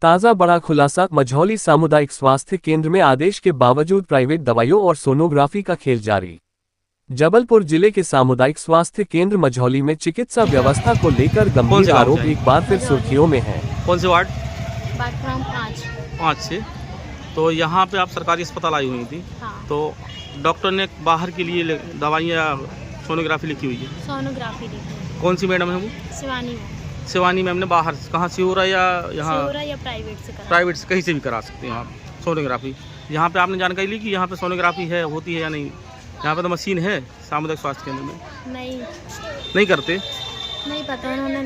ताज़ा बड़ा खुलासा, मझौली सामुदायिक स्वास्थ्य केंद्र में आदेश के बावजूद प्राइवेट दवाइयों और सोनोग्राफी का खेल जारी। जबलपुर जिले के सामुदायिक स्वास्थ्य केंद्र मझौली में चिकित्सा व्यवस्था को लेकर गंभीर आरोप एक बार फिर सुर्खियों में है। कौन से वार्ड? बाथरूम 5 से। तो यहाँ पे आप सरकारी अस्पताल आई हुई थी। हाँ। तो डॉक्टर ने बाहर के लिए दवाइयाँ सोनोग्राफी लिखी हुई है। सोनोग्राफी लिखी। कौन सी मैडम है वो? शिवानी मैम ने बाहर कहाँ से हो रहा है या यहाँ? या प्राइवेट से प्राइवेट से कहीं से भी करा सकते हैं आप सोनोग्राफी। यहाँ पे आपने जानकारी ली कि यहाँ पे सोनोग्राफी है होती है या नहीं? यहाँ पे तो मशीन है सामुदायिक स्वास्थ्य केंद्र में। नहीं करते? नहीं पता, उन्होंने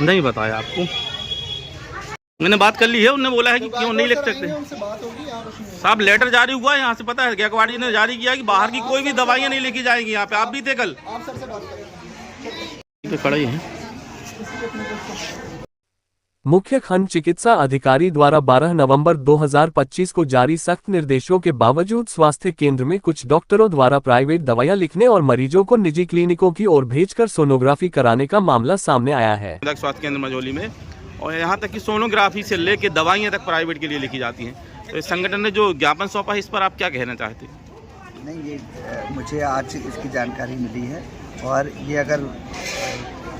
नहीं बताया आपको? मैंने बात कर ली है, उन्होंने बोला है कि क्यों नहीं लिख सकते। साहब लेटर जारी हुआ है यहाँ से, पता है गायकवाड़ जी ने जारी किया कि बाहर की कोई भी दवाइयाँ नहीं लिखी जाएंगी यहाँ पे। आप भी थे कल? खड़े हैं। मुख्य खंड चिकित्सा अधिकारी द्वारा 12 नवंबर 2025 को जारी सख्त निर्देशों के बावजूद स्वास्थ्य केंद्र में कुछ डॉक्टरों द्वारा प्राइवेट दवाइयां लिखने और मरीजों को निजी क्लिनिकों की ओर भेजकर सोनोग्राफी कराने का मामला सामने आया है। स्वास्थ्य केंद्र मझौली में और यहाँ तक कि सोनोग्राफी से लेकर दवाइयाँ तक प्राइवेट के लिए लिखी जाती हैं। तो इस संगठन ने जो ज्ञापन सौंपा है, इस पर आप क्या कहना चाहते हैं? नहीं, ये मुझे आज इसकी जानकारी मिली है और ये अगर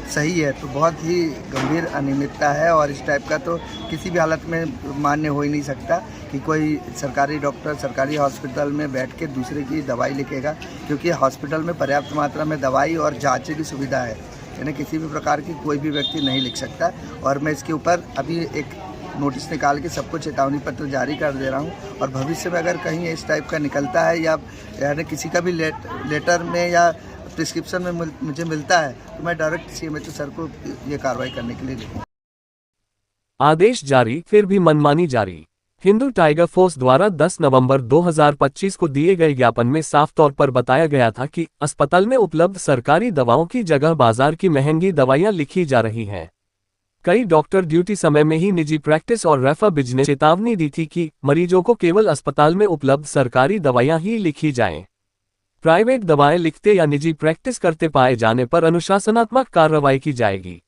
सही है तो बहुत ही गंभीर अनियमितता है और इस टाइप का तो किसी भी हालत में मान्य हो ही नहीं सकता कि कोई सरकारी डॉक्टर सरकारी हॉस्पिटल में बैठ के दूसरे की दवाई लिखेगा, क्योंकि हॉस्पिटल में पर्याप्त मात्रा में दवाई और जांच की सुविधा है, यानी किसी भी प्रकार की कोई भी व्यक्ति नहीं लिख सकता। और मैं इसके ऊपर अभी एक नोटिस निकाल के सबको चेतावनी पत्र जारी कर दे रहा हूँ और भविष्य में अगर कहीं इस टाइप का निकलता है या यानी किसी का भी लेटर में या प्रिस्क्रिप्शन में मुझे मिलता है तो मैं डायरेक्ट सीएमएचओ सर को ये कार्रवाई करने के लिए लिखूँ। आदेश जारी, फिर भी मनमानी जारी। हिंदू टाइगर फोर्स द्वारा 10 नवंबर 2025 को दिए गए ज्ञापन में साफ तौर पर बताया गया था कि अस्पताल में उपलब्ध सरकारी दवाओं की जगह बाजार की महंगी दवाइयां लिखी जा रही हैं। कई डॉक्टर ड्यूटी समय में ही निजी प्रैक्टिस और रेफर बिजनेस चेतावनी दी थी कि मरीजों को केवल अस्पताल में उपलब्ध सरकारी दवाइयां ही लिखी जाएं। प्राइवेट दवाएं लिखते या निजी प्रैक्टिस करते पाए जाने पर अनुशासनात्मक कार्रवाई की जाएगी।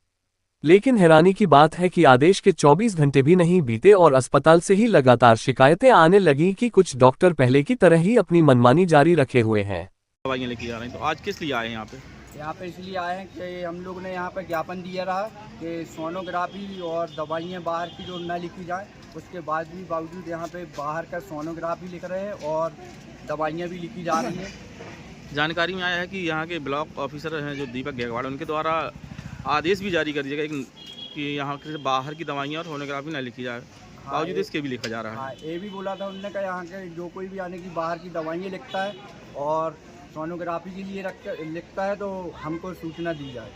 लेकिन हैरानी की बात है कि आदेश के 24 घंटे भी नहीं बीते और अस्पताल से ही लगातार शिकायतें आने लगी कि कुछ डॉक्टर पहले की तरह ही अपनी मनमानी जारी रखे हुए हैं। दवाइयां लेके जा रहे हैं। तो आज किस लिए आए हैं यहाँ पे? यहाँ पे इसलिए आए हैं कि हम लोग ने यहाँ पे ज्ञापन दिया रहा कि सोनोग्राफी और दवाइयाँ बाहर की जो न लिखी जाए, उसके बाद भी बावजूद यहाँ पे बाहर का सोनोग्राफी लिख रहे हैं और दवाइयाँ भी लिखी जा रही हैं। जानकारी में आया है कि यहाँ के ब्लॉक ऑफिसर हैं जो दीपक गायकवाड़, उनके द्वारा आदेश भी जारी कर दिया गया कि यहाँ के बाहर की दवाइयाँ और सोनोग्राफी न लिखी जाए, बावजूद इसके भी लिखा जा रहा है। हाँ, ये भी बोला था उन्होंने कि यहाँ के जो कोई भी आने की बाहर की दवाइयाँ लिखता है और सोनोग्राफी के लिए लिखता है तो हमको सूचना दी जाए।